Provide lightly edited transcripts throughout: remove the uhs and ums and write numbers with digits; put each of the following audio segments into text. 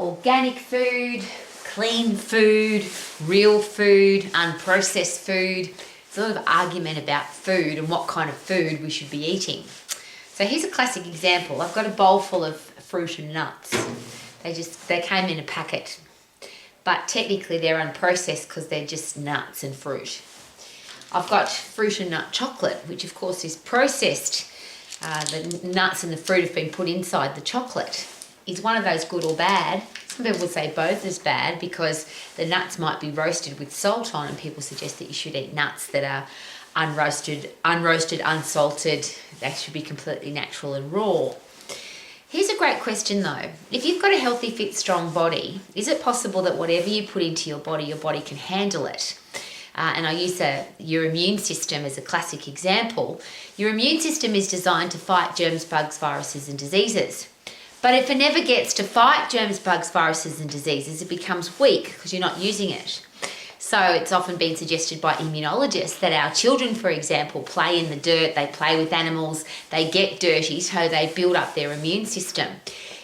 organic food, clean food, real food, unprocessed food. There's a lot of argument about food and what kind of food we should be eating. So here's a classic example. I've got a bowl full of fruit and nuts. They came in a packet, but technically they're unprocessed because they're just nuts and fruit. I've got fruit and nut chocolate, which of course is processed. The nuts and the fruit have been put inside the chocolate. Is one of those good or bad? Some people would say both is bad because the nuts might be roasted with salt on, and people suggest that you should eat nuts that are unroasted, unsalted. They should be completely natural and raw. Here's a great question though. If you've got a healthy, fit, strong body, is it possible that whatever you put into your body can handle it? And I use your immune system as a classic example. Your immune system is designed to fight germs, bugs, viruses and diseases. But if it never gets to fight germs, bugs, viruses and diseases, it becomes weak because you're not using it. So it's often been suggested by immunologists that our children, for example, play in the dirt, they play with animals, they get dirty, so they build up their immune system.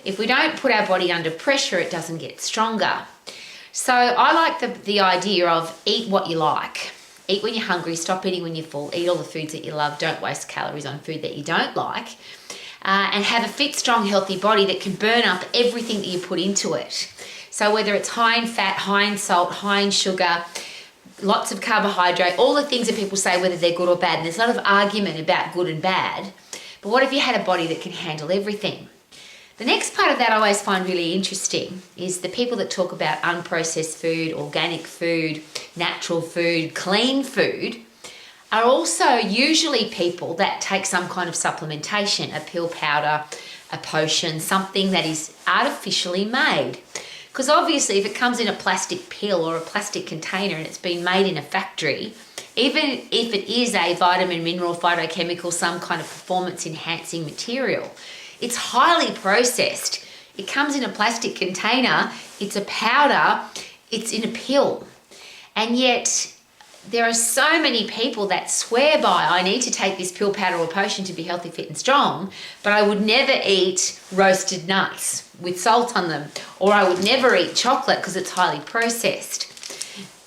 If we don't put our body under pressure, it doesn't get stronger. So I like the idea of eat what you like. Eat when you're hungry, stop eating when you're full, eat all the foods that you love, don't waste calories on food that you don't like. And have a fit, strong, healthy body that can burn up everything that you put into it. So whether it's high in fat, high in salt, high in sugar, lots of carbohydrate, all the things that people say whether they're good or bad. And there's a lot of argument about good and bad. But what if you had a body that can handle everything? The next part of that I always find really interesting is the people that talk about unprocessed food, organic food, natural food, clean food, are also usually people that take some kind of supplementation, a pill powder, a potion, something that is artificially made. Because obviously if it comes in a plastic pill or a plastic container and it's been made in a factory, even if it is a vitamin, mineral, phytochemical, some kind of performance enhancing material, it's highly processed. It comes in a plastic container, it's a powder, it's in a pill. And yet there are so many people that swear by, I need to take this pill, powder or potion to be healthy, fit and strong, but I would never eat roasted nuts with salt on them, or I would never eat chocolate because it's highly processed.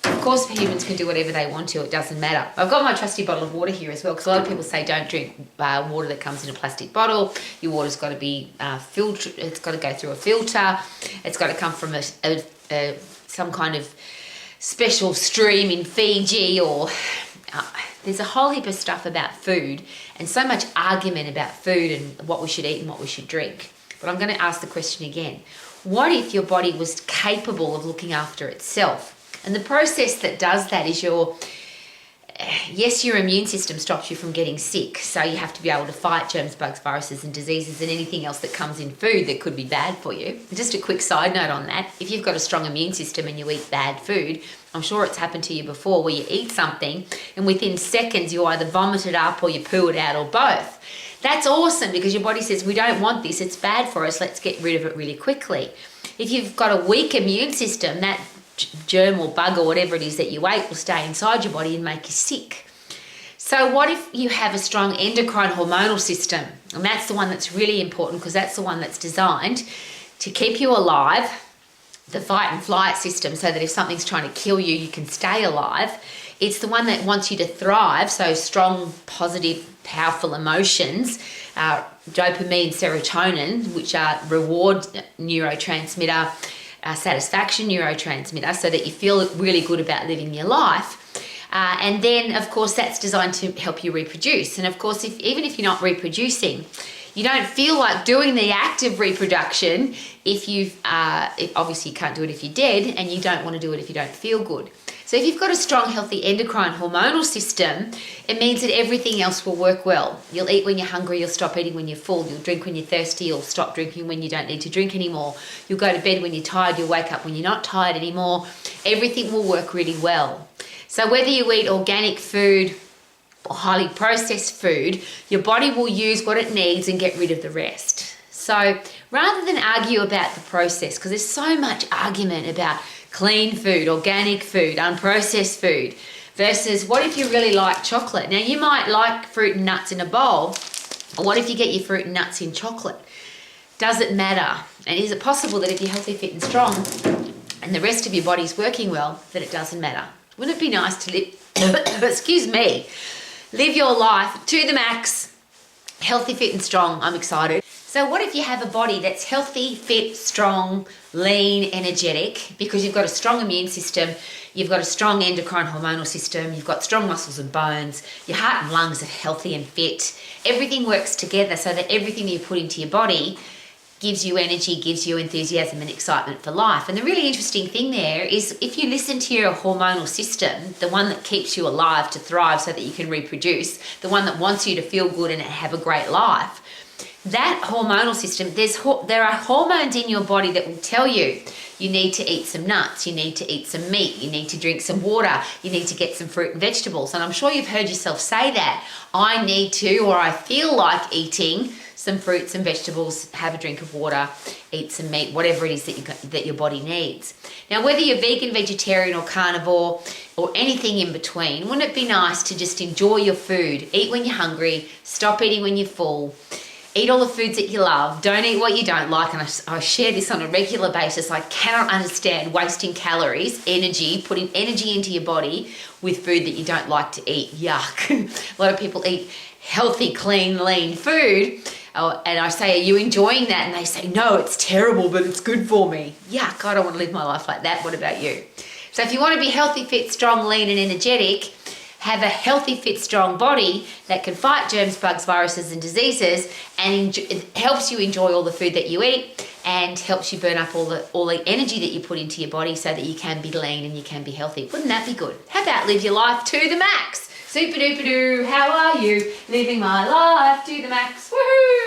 Of course, humans can do whatever they want to, it doesn't matter. I've got my trusty bottle of water here as well, because a lot of people say don't drink water that comes in a plastic bottle. Your water's got to be filtered, it's got to go through a filter, it's got to come from some kind of special stream in Fiji, or there's a whole heap of stuff about food and so much argument about food and what we should eat and what we should drink. But I'm going to ask the question again. What if your body was capable of looking after itself? And the process that does that is your immune system stops you from getting sick. So you have to be able to fight germs, bugs, viruses and diseases and anything else that comes in food that could be bad for you. Just a quick side note on that. If you've got a strong immune system and you eat bad food, I'm sure it's happened to you before where you eat something and within seconds you either vomit it up or you poo it out or both. That's awesome because your body says, we don't want this, it's bad for us, let's get rid of it really quickly. If you've got a weak immune system, that germ or bug or whatever it is that you ate will stay inside your body and make you sick. So what if you have a strong endocrine hormonal system? And that's the one that's really important because that's the one that's designed to keep you alive, the fight and flight system, so that if something's trying to kill you, you can stay alive. It's the one that wants you to thrive, so strong, positive, powerful emotions, dopamine, serotonin, which are reward neurotransmitter, satisfaction neurotransmitter, so that you feel really good about living your life. And then, of course, that's designed to help you reproduce. And of course, even if you're not reproducing, you don't feel like doing the act of reproduction obviously you can't do it if you're dead, and you don't want to do it if you don't feel good. So if you've got a strong, healthy endocrine hormonal system, it means that everything else will work well. You'll eat when you're hungry, you'll stop eating when you're full, you'll drink when you're thirsty, you'll stop drinking when you don't need to drink anymore. You'll go to bed when you're tired, you'll wake up when you're not tired anymore. Everything will work really well. So whether you eat organic food or highly processed food, your body will use what it needs and get rid of the rest. So rather than argue about the process, because there's so much argument about clean food, organic food, unprocessed food, versus what if you really like chocolate? Now you might like fruit and nuts in a bowl, or what if you get your fruit and nuts in chocolate? Does it matter? And is it possible that if you're healthy, fit and strong and the rest of your body's working well, that it doesn't matter? Wouldn't it be nice to live, excuse me, live your life to the max, healthy, fit and strong? I'm excited. So what if you have a body that's healthy, fit, strong, lean, energetic, because you've got a strong immune system, you've got a strong endocrine hormonal system, you've got strong muscles and bones, your heart and lungs are healthy and fit. Everything works together so that everything that you put into your body gives you energy, gives you enthusiasm and excitement for life. And the really interesting thing there is if you listen to your hormonal system, the one that keeps you alive to thrive so that you can reproduce, the one that wants you to feel good and have a great life, that hormonal system, there are hormones in your body that will tell you need to eat some nuts, you need to eat some meat, you need to drink some water, you need to get some fruit and vegetables. And I'm sure you've heard yourself say that. I need to, or I feel like eating some fruits and vegetables, have a drink of water, eat some meat, whatever it is that your body needs. Now, whether you're vegan, vegetarian or carnivore or anything in between, wouldn't it be nice to just enjoy your food? Eat when you're hungry, stop eating when you're full. Eat all the foods that you love. Don't eat what you don't like. And I share this on a regular basis. I cannot understand wasting calories, energy, putting energy into your body with food that you don't like to eat. Yuck. A lot of people eat healthy, clean, lean food. And I say, are you enjoying that? And they say, no, it's terrible, but it's good for me. Yuck, I don't want to live my life like that. What about you? So if you want to be healthy, fit, strong, lean, and energetic, have a healthy, fit, strong body that can fight germs, bugs, viruses, and diseases, and it helps you enjoy all the food that you eat and helps you burn up all the energy that you put into your body so that you can be lean and you can be healthy. Wouldn't that be good? How about live your life to the max? Super duper doo, how are you? Living my life to the max, woohoo!